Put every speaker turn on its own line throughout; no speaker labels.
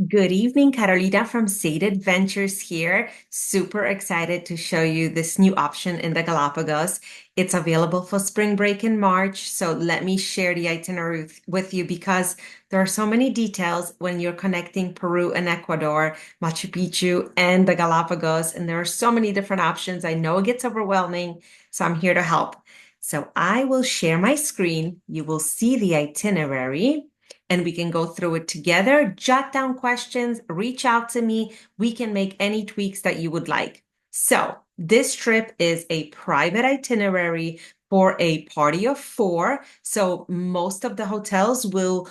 Good evening, Carolina from Sade Adventures here. Super excited to show you this new option in the Galapagos. It's available for spring break in March. So let me share the itinerary with you because there are so many details when you're connecting Peru and Ecuador, Machu Picchu, and the Galapagos. And there are so many different options. I know it gets overwhelming, so I'm here to help. So I will share my screen. You will see the itinerary and we can go through it together. Jot down questions, reach out to me. We can make any tweaks that you would like. So, this trip is a private itinerary for a party of four. So, most of the hotels will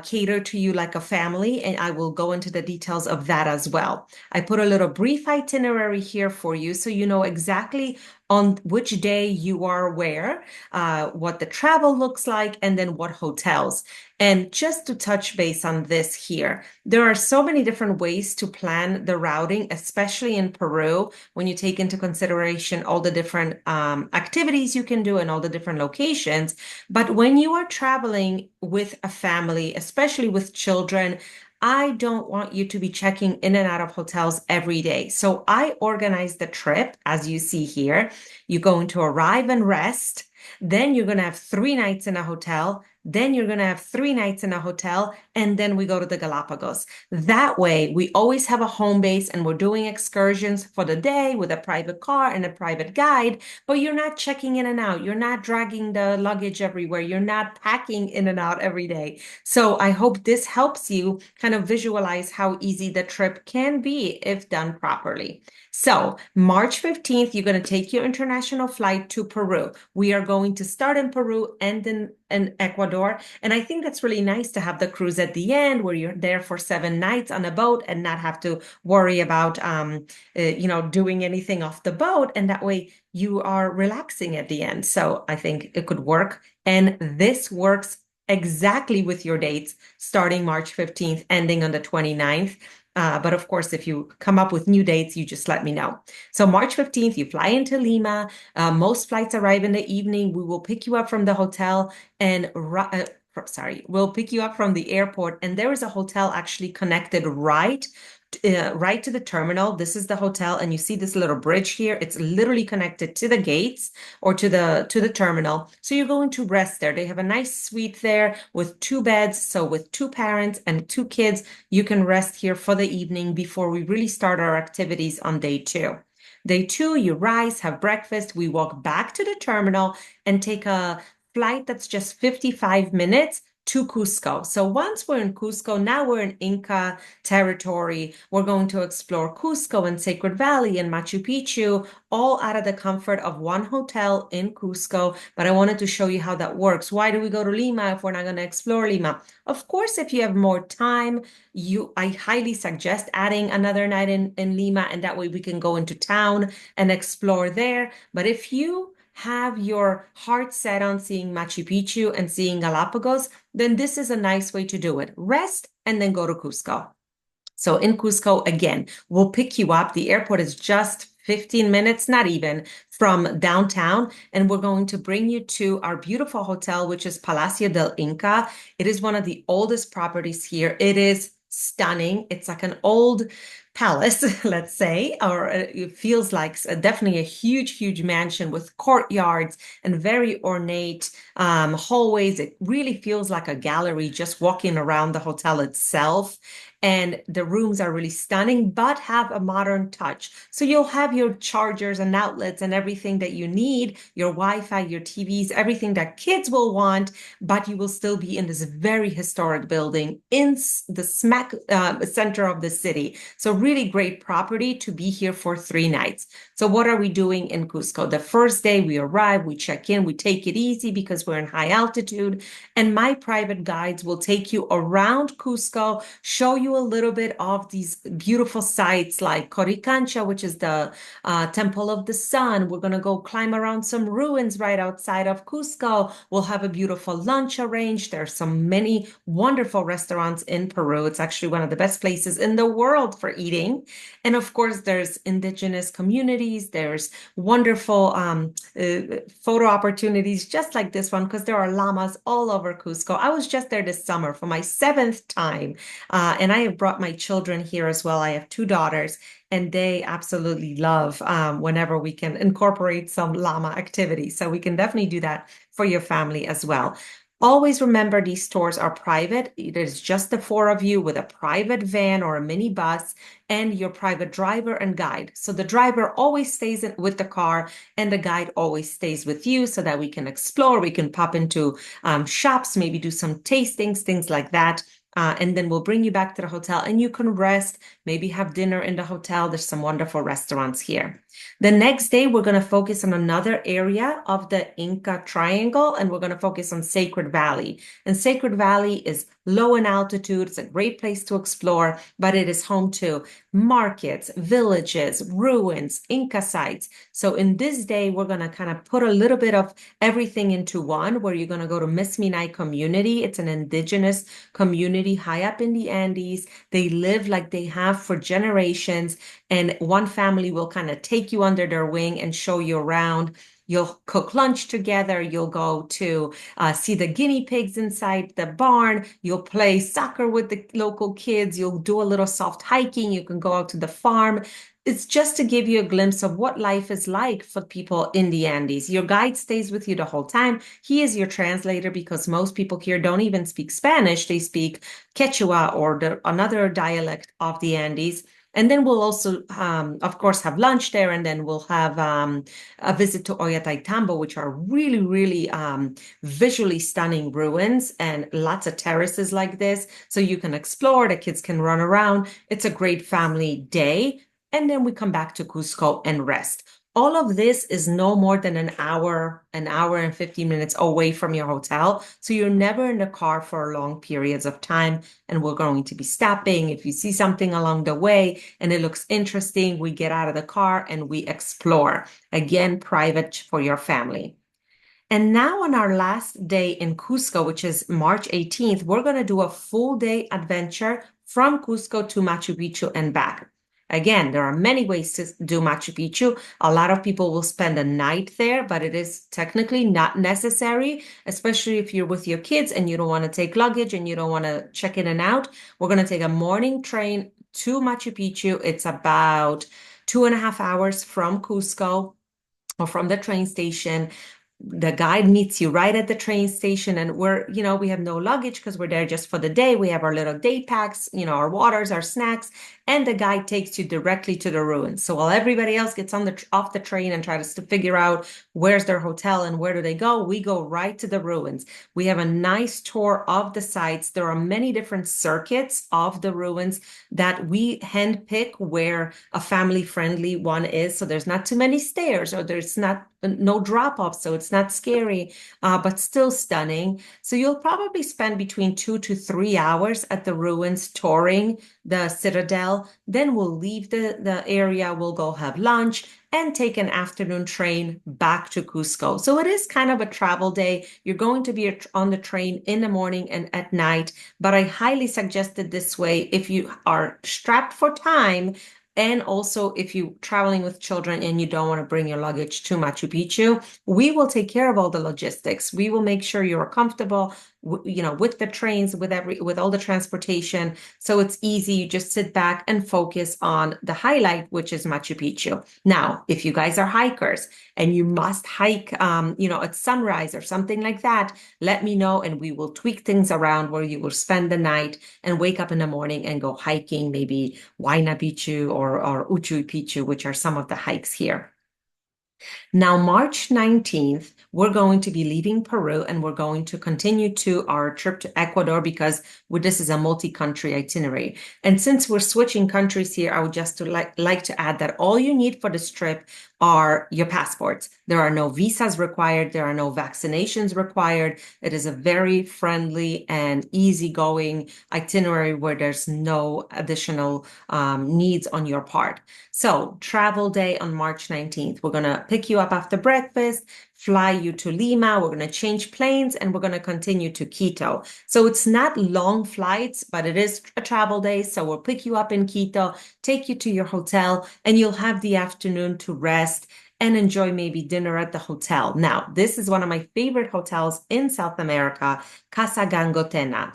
cater to you like a family, and I will go into the details of that as well. I put a little brief itinerary here for you so you know exactly on which day you are where, what the travel looks like, and then what hotels. And just to touch base on this here, there are so many different ways to plan the routing, especially in Peru, when you take into consideration all the different activities you can do and all the different locations. But when you are traveling with a family, especially with children, I don't want you to be checking in and out of hotels every day. So I organize the trip as you see here. You're going to arrive and rest. Then you're going to have 3 nights in a hotel. Then you're going to have 3 nights in a hotel, and then we go to the Galapagos. That way, we always have a home base and we're doing excursions for the day with a private car and a private guide, but you're not checking in and out. You're not dragging the luggage everywhere. You're not packing in and out every day. So I hope this helps you kind of visualize how easy the trip can be if done properly. So, March 15th, you're going to take your international flight to Peru. We are going to start in Peru and in Ecuador. And I think that's really nice to have the cruise at the end where you're there for 7 nights on a boat and not have to worry about, doing anything off the boat. And that way you are relaxing at the end. So I think it could work. And this works exactly with your dates starting March 15th, ending on the 29th. But of course, if you come up with new dates, you just let me know. So March 15th, you fly into Lima. Most flights arrive in the evening. We will pick you up from the hotel and we'll pick you up from the airport. And there is a hotel actually connected right to the terminal. This is the hotel, and you see this little bridge here. It's literally connected to the gates or to the terminal. So you're going to rest there. They have a nice suite there with 2 beds. So with 2 parents and 2 kids, you can rest here for the evening before we really start our activities on day two. Day two, you rise, have breakfast. We walk back to the terminal and take a flight that's just 55 minutes to Cusco. So once we're in Cusco, now we're in Inca territory. We're going to explore Cusco and Sacred Valley and Machu Picchu, all out of the comfort of one hotel in Cusco. But I wanted to show you how that works. Why do we go to Lima if we're not going to explore Lima? Of course, if you have more time, I highly suggest adding another night in Lima, and that way we can go into town and explore there. But if you have your heart set on seeing Machu Picchu and seeing Galapagos, then this is a nice way to do it. Rest and then go to Cusco. So in Cusco, again, we'll pick you up. The airport is just 15 minutes, not even, from downtown. And we're going to bring you to our beautiful hotel, which is Palacio del Inca. It is one of the oldest properties here. It is stunning. It's like an old palace, let's say, or it feels like definitely a huge mansion with courtyards and very ornate hallways. It really feels like a gallery just walking around the hotel itself. And the rooms are really stunning, but have a modern touch. So you'll have your chargers and outlets and everything that you need, your Wi-Fi, your TVs, everything that kids will want, but you will still be in this very historic building in the smack center of the city. So really great property to be here for 3 nights. So what are we doing in Cusco? The first day we arrive, we check in, we take it easy because we're in high altitude. And my private guides will take you around Cusco, show you a little bit of these beautiful sites like Coricancha, which is the Temple of the Sun. We're going to go climb around some ruins right outside of Cusco. We'll have a beautiful lunch arranged. There's so many wonderful restaurants in Peru. It's actually one of the best places in the world for eating hiking. And of course, there's indigenous communities, there's wonderful photo opportunities just like this one, because there are llamas all over Cusco. I was just there this summer for my seventh time, and I have brought my children here as well. I have two daughters, and they absolutely love whenever we can incorporate some llama activity. So we can definitely do that for your family as well. Always remember these tours are private. It is just the four of you with a private van or a mini bus and your private driver and guide. So the driver always stays with the car and the guide always stays with you so that we can explore. We can pop into shops, maybe do some tastings, things like that. And then we'll bring you back to the hotel and you can rest, maybe have dinner in the hotel. There's some wonderful restaurants here. The next day, we're going to focus on another area of the Inca Triangle, and we're going to focus on Sacred Valley. And Sacred Valley is low in altitude. It's a great place to explore, but it is home to markets, villages, ruins, Inca sites. So in this day, we're going to kind of put a little bit of everything into one, where you're going to go to Misminay community. It's an indigenous community high up in the Andes. They live like they have for generations, and one family will kind of take you under their wing and show you around. You'll cook lunch together. You'll go to see the guinea pigs inside the barn. You'll play soccer with the local kids. You'll do a little soft hiking. You can go out to the farm. It's just to give you a glimpse of what life is like for people in the Andes. Your guide stays with you the whole time. He is your translator because most people here don't even speak Spanish. They speak Quechua or another dialect of the Andes. And then we'll also, of course, have lunch there, and then we'll have a visit to Ollantaytambo, which are really, really visually stunning ruins and lots of terraces like this. So you can explore, the kids can run around. It's a great family day. And then we come back to Cusco and rest. All of this is no more than an hour and 15 minutes away from your hotel. So you're never in the car for long periods of time. And we're going to be stopping. If you see something along the way and it looks interesting, we get out of the car and we explore. Again, private for your family. And now on our last day in Cusco, which is March 18th, we're going to do a full day adventure from Cusco to Machu Picchu and back. Again, there are many ways to do Machu Picchu. A lot of people will spend a night there, but it is technically not necessary, especially if you're with your kids and you don't want to take luggage and you don't want to check in and out. We're going to take a morning train to Machu Picchu. It's about 2.5 hours from Cusco or from the train station. The guide meets you right at the train station, and we have no luggage because we're there just for the day. We have our little day packs, our waters, our snacks, and the guide takes you directly to the ruins. So while everybody else gets off the train and tries to figure out where's their hotel and where do they go, we go right to the ruins. We have a nice tour of the sites. There are many different circuits of the ruins that we handpick where a family-friendly one is. So there's not too many stairs, or there's no drop-off, so it's not scary, but still stunning. So you'll probably spend between 2 to 3 hours at the ruins touring the citadel. Then we'll leave the area, we'll go have lunch and take an afternoon train back to Cusco. So it is kind of a travel day. You're going to be on the train in the morning and at night, but I highly suggest it this way if you are strapped for time. And also, if you're traveling with children and you don't want to bring your luggage to Machu Picchu, we will take care of all the logistics. We will make sure you're comfortable, with the trains, with all the transportation. So it's easy. You just sit back and focus on the highlight, which is Machu Picchu. Now, if you guys are hikers and you must hike, at sunrise or something like that, let me know and we will tweak things around where you will spend the night and wake up in the morning and go hiking, maybe Huayna Picchu or Uchuy Picchu, which are some of the hikes here. Now, March 19th, we're going to be leaving Peru and we're going to continue to our trip to Ecuador because this is a multi-country itinerary. And since we're switching countries here, I would just like to add that all you need for this trip are your passports. There are no visas required. There are no vaccinations required. It is a very friendly and easygoing itinerary where there's no additional needs on your part. So travel day on March 19th, we're going to pick you up after breakfast, fly you to Lima. We're going to change planes and we're going to continue to Quito. So it's not long flights, but it is a travel day. So we'll pick you up in Quito, take you to your hotel, and you'll have the afternoon to rest and enjoy maybe dinner at the hotel. Now, this is one of my favorite hotels in South America, Casa Gangotena.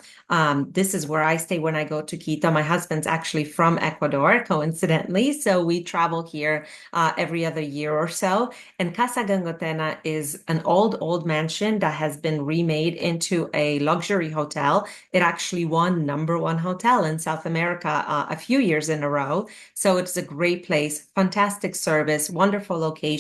This is where I stay when I go to Quito. My husband's actually from Ecuador, coincidentally, so we travel here every other year or so. And Casa Gangotena is an old mansion that has been remade into a luxury hotel. It actually won number one hotel in South America a few years in a row. So it's a great place, fantastic service, wonderful location.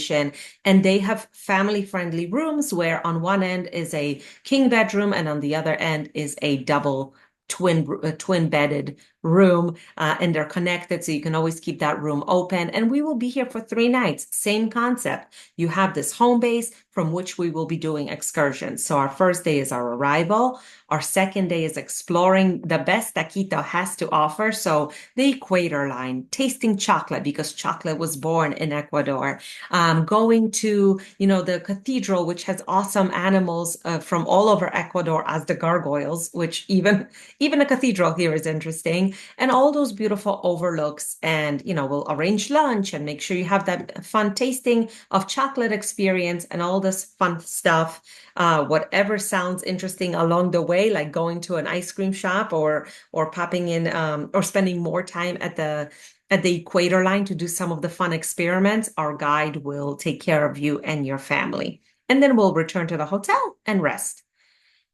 And they have family-friendly rooms where on one end is a king bedroom and on the other end is a double twin bedded room, and they're connected so you can always keep that room open. And we will be here for 3 nights. Same concept. You have this home base from which we will be doing excursions. So our first day is our arrival. Our second day is exploring the best that Quito has to offer. So the equator line, tasting chocolate because chocolate was born in Ecuador, going to, the cathedral, which has awesome animals from all over Ecuador as the gargoyles, which even a cathedral here is interesting, and all those beautiful overlooks. And, we'll arrange lunch and make sure you have that fun tasting of chocolate experience and all this fun stuff. Whatever sounds interesting along the way, like going to an ice cream shop or popping in or spending more time at the equator line to do some of the fun experiments, our guide will take care of you and your family. And then we'll return to the hotel and rest.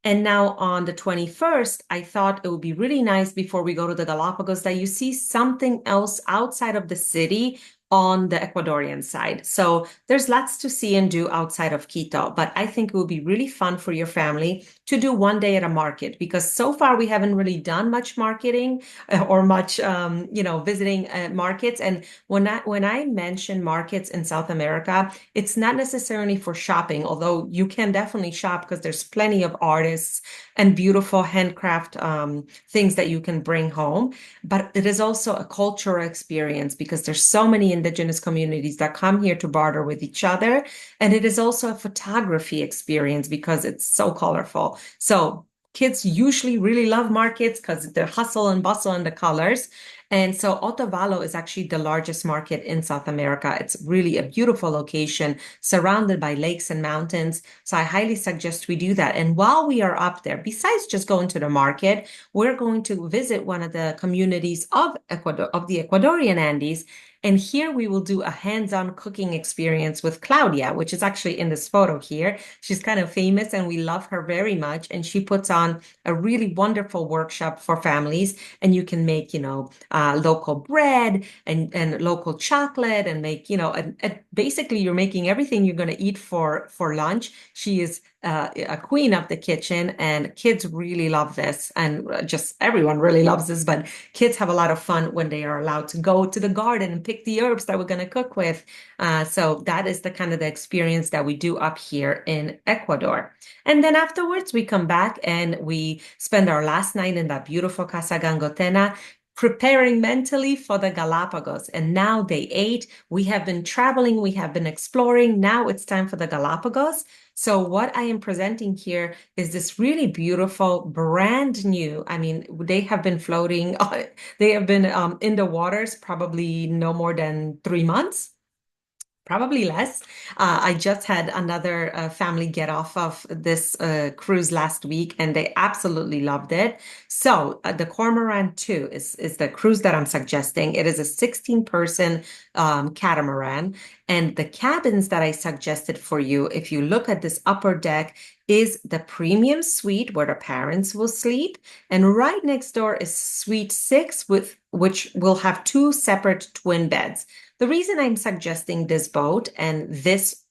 And now on the 21st, I thought it would be really nice before we go to the Galapagos that you see something else outside of the city on the Ecuadorian side. So there's lots to see and do outside of Quito, but I think it would be really fun for your family to do one day at a market because so far we haven't really done much marketing or much, visiting markets. And when I mention markets in South America, it's not necessarily for shopping, although you can definitely shop because there's plenty of artists and beautiful handcraft things that you can bring home. But it is also a cultural experience because there's so many indigenous communities that come here to barter with each other. And it is also a photography experience because it's so colorful. So kids usually really love markets because the hustle and bustle and the colors. And so Otavalo is actually the largest market in South America. It's really a beautiful location surrounded by lakes and mountains. So I highly suggest we do that. And while we are up there, besides just going to the market, we're going to visit one of the communities of Ecuador, of the Ecuadorian Andes. And here we will do a hands-on cooking experience with Claudia, which is actually in this photo here. She's kind of famous and we love her very much. And she puts on a really wonderful workshop for families. And you can make, local bread and local chocolate and make, basically you're making everything you're going to eat for lunch. She is a queen of the kitchen and kids really love this and just everyone really loves this, but kids have a lot of fun when they are allowed to go to the garden and pick the herbs that we're going to cook with. So that is the kind of the experience that we do up here in Ecuador. And then afterwards we come back and we spend our last night in that beautiful Casa Gangotena, preparing mentally for the Galapagos. And now day 8, we have been traveling, we have been exploring. Now it's time for the Galapagos. So what I am presenting here is this really beautiful, brand new, I mean, they have been floating, they have been in the waters probably no more than 3 months. Probably less. I just had another family get off of this cruise last week and they absolutely loved it. So the Cormorant II is the cruise that I'm suggesting. It is a 16-person catamaran. And the cabins that I suggested for you, if you look at this upper deck, is the premium suite where the parents will sleep. And right next door is suite 6, which will have 2 separate twin beds. The reason I'm suggesting this boat and this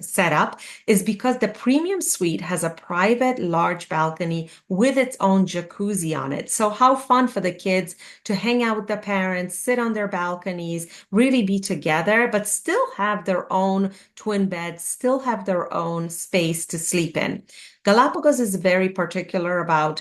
setup is because the premium suite has a private large balcony with its own jacuzzi on it. So how fun for the kids to hang out with the parents, sit on their balconies, really be together, but still have their own twin beds, still have their own space to sleep in. Galapagos is very particular about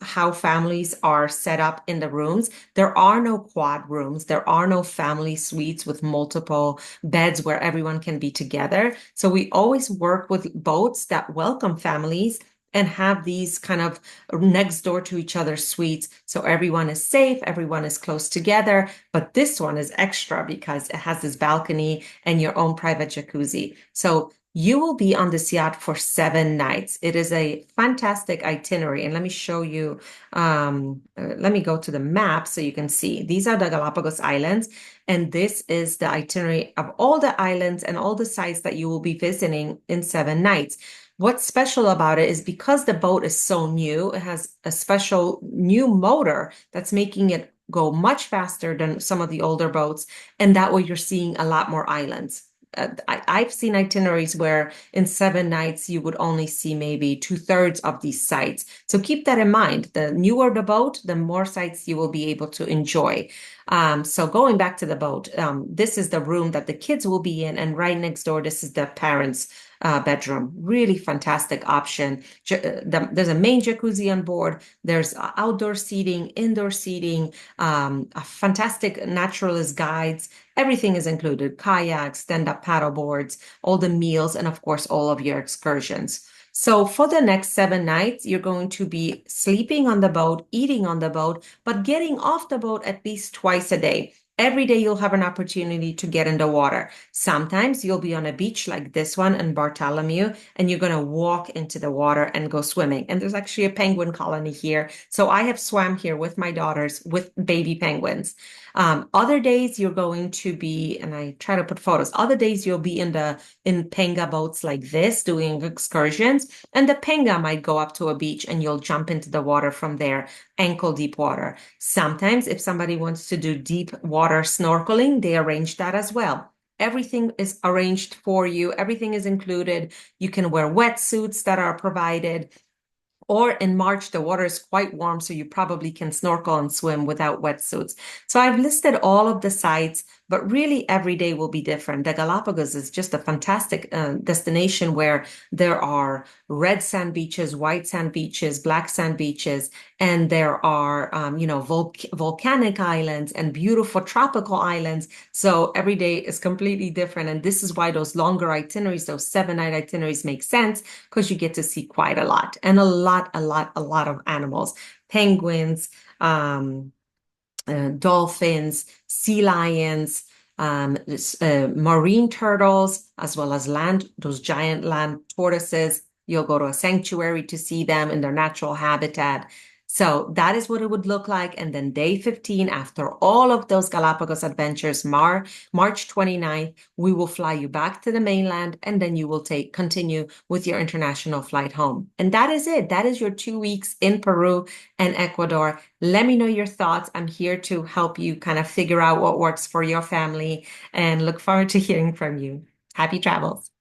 how families are set up in the rooms. There are no quad rooms. There are no family suites with multiple beds where everyone can be together. So we always work with boats that welcome families and have these kind of next door to each other suites. So everyone is safe, everyone is close together. But this one is extra because it has this balcony and your own private jacuzzi. So you will be on this yacht for 7 nights. It is a fantastic itinerary. And let me show you, let me go to the map so you can see. These are the Galapagos Islands. And this is the itinerary of all the islands and all the sites that you will be visiting in 7 nights. What's special about it is because the boat is so new, it has a special new motor that's making it go much faster than some of the older boats. And that way you're seeing a lot more islands. I've seen itineraries where in 7 nights you would only see maybe two-thirds of these sites. So keep that in mind. The newer the boat, the more sites you will be able to enjoy. So going back to the boat, this is the room that the kids will be in, and right next door, this is the parents' bedroom. Really fantastic option. There's a main jacuzzi on board. There's outdoor seating, indoor seating, a fantastic naturalist guides. Everything is included: kayaks, stand-up paddle boards, all the meals, and of course, all of your excursions. So for the next 7 nights, you're going to be sleeping on the boat, eating on the boat, but getting off the boat at least twice a day. Every day you'll have an opportunity to get in the water. Sometimes you'll be on a beach like this one in Bartholomew, and you're going to walk into the water and go swimming. And there's actually a penguin colony here. So I have swam here with my daughters with baby penguins. Other days you're going to be, and I try to put photos, other days you'll be in Penga boats like this doing excursions, and the Penga might go up to a beach and you'll jump into the water from there, ankle deep water. Sometimes if somebody wants to do deep water snorkeling, they arrange that as well. Everything is arranged for you. Everything is included. You can wear wetsuits that are provided. Or in March, the water is quite warm, so you probably can snorkel and swim without wetsuits. So I've listed all of the sites, but really every day will be different. The Galapagos is just a fantastic destination where there are red sand beaches, white sand beaches, black sand beaches, and there are, volcanic islands and beautiful tropical islands. So every day is completely different. And this is why those longer itineraries, those 7 night itineraries make sense, because you get to see quite a lot and a lot of animals, penguins, dolphins, sea lions, marine turtles, as well as those giant land tortoises. You'll go to a sanctuary to see them in their natural habitat. So that is what it would look like. And then day 15, after all of those Galapagos adventures, March 29th, we will fly you back to the mainland, and then you will continue with your international flight home. And that is it. That is your 2 weeks in Peru and Ecuador. Let me know your thoughts. I'm here to help you kind of figure out what works for your family, and look forward to hearing from you. Happy travels.